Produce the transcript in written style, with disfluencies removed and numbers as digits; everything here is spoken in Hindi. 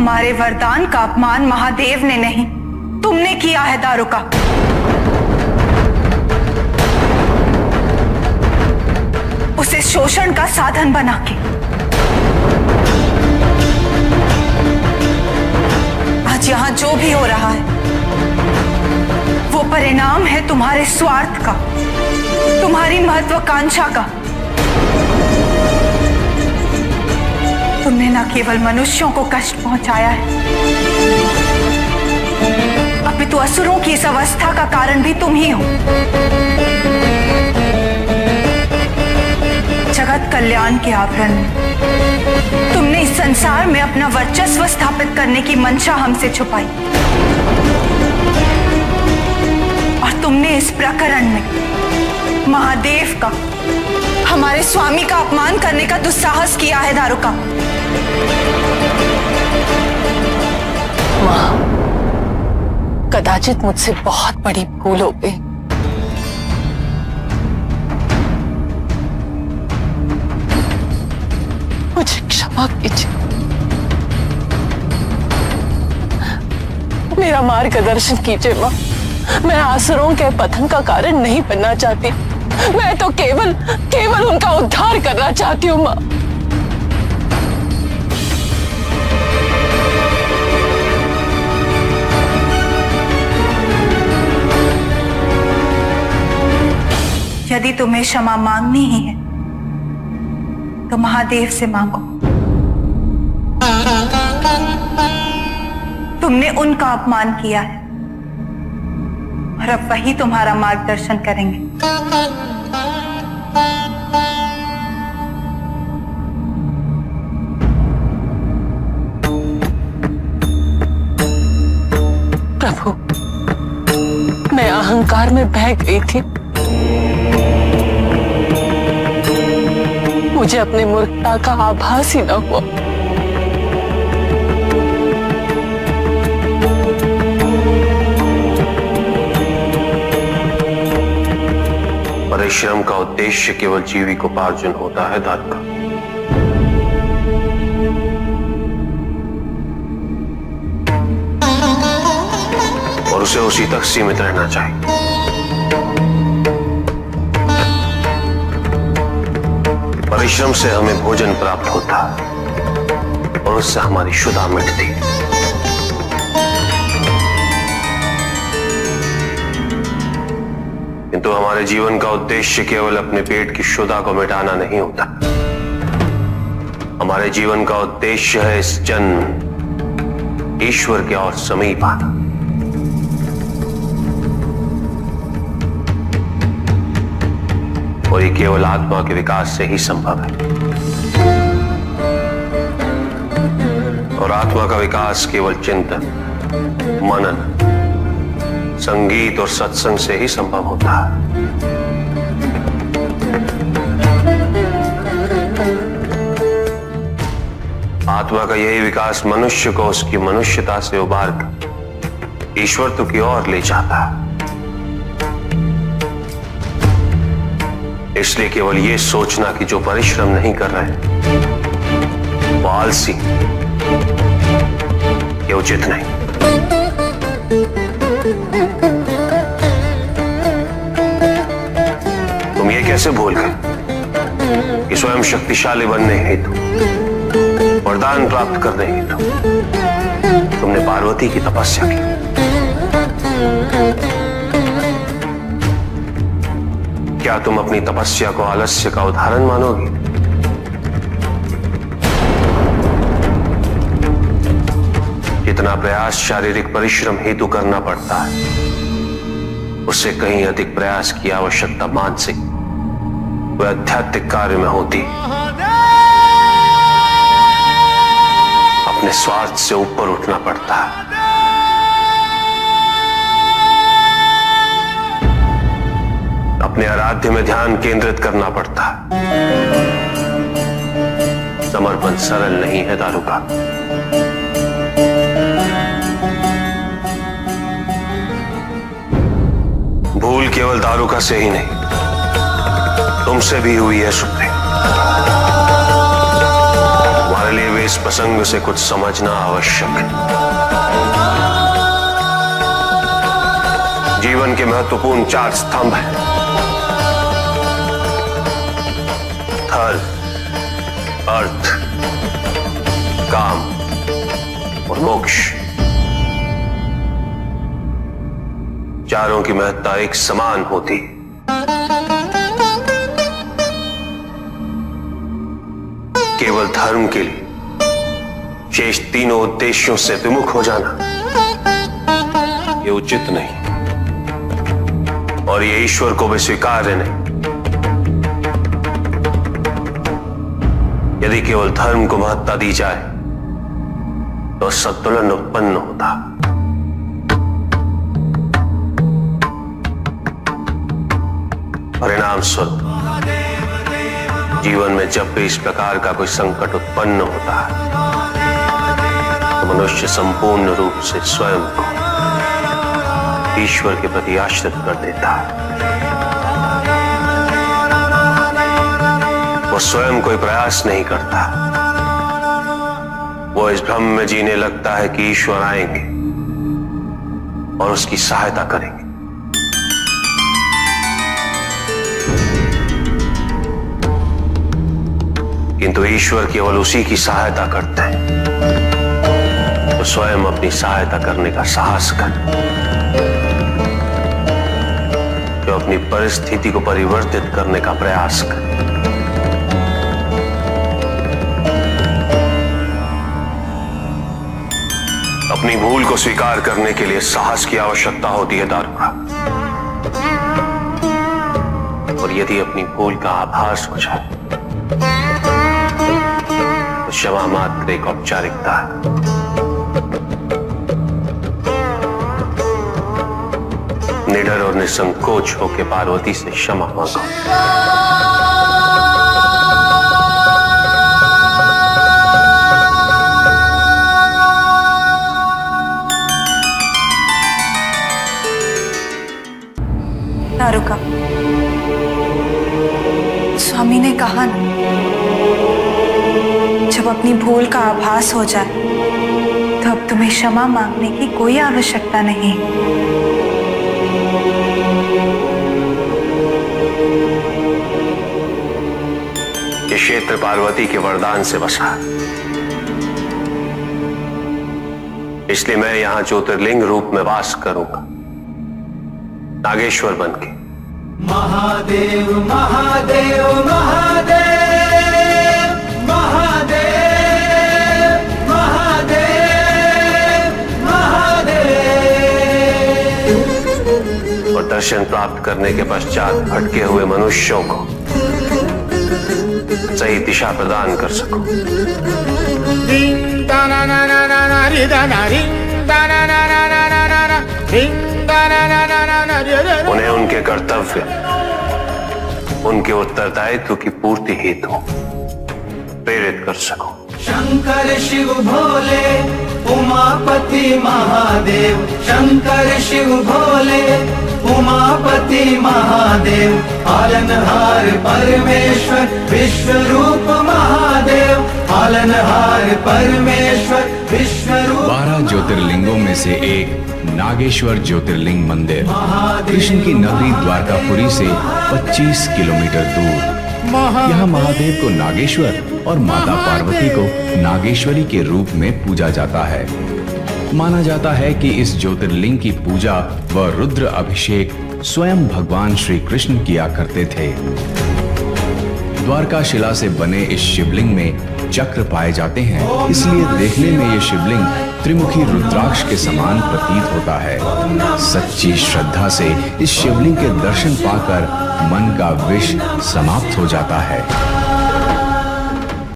तुम्हारे वरदान का अपमान महादेव ने नहीं, तुमने किया है दारुका। उसे शोषण का साधन बना के आज यहां जो भी हो रहा है वो परिणाम है तुम्हारे स्वार्थ का, तुम्हारी महत्वाकांक्षा का। तुमने न केवल मनुष्यों को कष्ट पहुंचाया है, अपितु असुरों की इस अवस्था का कारण भी तुम ही हो। जगत कल्याण के आवरण में तुमने इस संसार में अपना वर्चस्व स्थापित करने की मंशा हमसे छुपाई, और तुमने इस प्रकरण में महादेव का, हमारे स्वामी का अपमान करने का दुस्साहस किया है दारुका। मां, कदाचित मुझसे बहुत बड़ी भूल हो गई। मुझे क्षमा कीजिए। मेरा मार्गदर्शन कीजिए मां। मैं आसुरों के पतन का कारण नहीं बनना चाहती। मैं तो केवल उनका उद्धार करना चाहती हूँ मां। यदि तुम्हें क्षमा मांगनी ही है तो महादेव से मांगो। तुमने उनका अपमान किया है और अब वही तुम्हारा मार्गदर्शन करेंगे। प्रभु, मैं अहंकार में बह गई थी। मुझे अपने मूर्खता का आभास ही न हुआ। परिश्रम का उद्देश्य केवल जीविकोपार्जन होता है दारुका। और उसे उसी तक सीमित रहना चाहिए। परिश्रम से हमें भोजन प्राप्त होता है और उससे हमारी क्षुधा मिटती है। किंतु हमारे जीवन का उद्देश्य केवल अपने पेट की क्षुधा को मिटाना नहीं होता। हमारे जीवन का उद्देश्य है इस जन्म ईश्वर के और समीप आना। और ये केवल आत्मा के विकास से ही संभव है। और आत्मा का विकास केवल चिंतन, मनन, संगीत और सत्संग से ही संभव होता है। आत्मा का यही विकास मनुष्य को उसकी मनुष्यता से उबार कर ईश्वरत्व की ओर ले जाता है। इसलिए केवल यह सोचना कि जो परिश्रम नहीं कर रहे वो आलसी, ये उचित नहीं। तुम ये कैसे भूल गए कि स्वयं शक्तिशाली बनने हेतु, वरदान प्राप्त करने हेतु तुमने पार्वती की तपस्या की। क्या तुम अपनी तपस्या को आलस्य का उदाहरण मानोगी? जितना प्रयास शारीरिक परिश्रम हेतु करना पड़ता है उससे कहीं अधिक प्रयास की आवश्यकता मानसिक व आध्यात्मिक कार्य में होती। अपने स्वार्थ से ऊपर उठना पड़ता है। अपने आराध्य में ध्यान केंद्रित करना पड़ता है। समर्पण सरल नहीं है दारुका। भूल केवल दारुका से ही नहीं, तुमसे भी हुई है सुप्रीम। तुम्हारे लिए वे इस प्रसंग से कुछ समझना आवश्यक है। जीवन के महत्वपूर्ण 4 स्तंभ हैं: धर्म, अर्थ, काम और मोक्ष। चारों की महत्ता एक समान होती है। केवल धर्म के लिए शेष तीनों उद्देश्यों से विमुख हो जाना ये उचित नहीं, और ये ईश्वर को भी स्वीकार्य नहीं। यदि केवल धर्म को महत्ता दी जाए तो संतुलन उत्पन्न होता। परिणाम स्वरूप जीवन में जब भी इस प्रकार का कोई संकट उत्पन्न होता है तो मनुष्य संपूर्ण रूप से स्वयं को ईश्वर के प्रति आश्रित कर देता है। वो स्वयं कोई प्रयास नहीं करता। वो इस भ्रम में जीने लगता है कि ईश्वर आएंगे और उसकी सहायता करेंगे। किंतु ईश्वर केवल उसी की सहायता करते हैं तो स्वयं अपनी सहायता करने का साहस करे, जो अपनी परिस्थिति को परिवर्तित करने का प्रयास करे। अपनी भूल को स्वीकार करने के लिए साहस की आवश्यकता होती है दारुका, और यदि अपनी भूल का आभास हो जाए तो क्षमा मात्र एक औपचारिकता है। निडर और निसंकोच होकर पार्वती से क्षमा मांगो। दारुका, स्वामी ने कहा ना, जब अपनी भूल का आभास हो जाए तो अब तुम्हें क्षमा मांगने की कोई आवश्यकता नहीं। ये क्षेत्र पार्वती के वरदान से बसा, इसलिए मैं यहां ज्योतिर्लिंग रूप में वास करूंगा, नागेश्वर बनके। महादेव महादेव महादेव महादेव महादेव महादेव। और दर्शन प्राप्त करने के पश्चात भटके हुए मनुष्यों को सही दिशा प्रदान कर सकूं। उन्हें उनके कर्तव्य, उनके उत्तरदायित्व की पूर्ति हेतु प्रेरित कर सकूं। शंकर शिव भोले उमापति महादेव, शंकर शिव भोले उमापति महादेव, पालनहार परमेश्वर विश्वरूप महादेव, पालनहार परमेश्वर विश्वरूप। 12 ज्योतिर्लिंगों में से एक नागेश्वर ज्योतिर्लिंग मंदिर कृष्ण की नगरी द्वारकापुरी से 25 किलोमीटर दूर। यहाँ महादेव को नागेश्वर और माता पार्वती को नागेश्वरी के रूप में पूजा जाता है। माना जाता है कि इस ज्योतिर्लिंग की पूजा व रुद्र अभिषेक स्वयं भगवान श्री कृष्ण किया करते थे। द्वारका शिला से बने इस शिवलिंग में चक्र पाए जाते हैं, इसलिए देखने में ये शिवलिंग त्रिमुखी रुद्राक्ष के समान प्रतीत होता है। सच्ची श्रद्धा से इस शिवलिंग के दर्शन पाकर मन का विष समाप्त हो जाता है।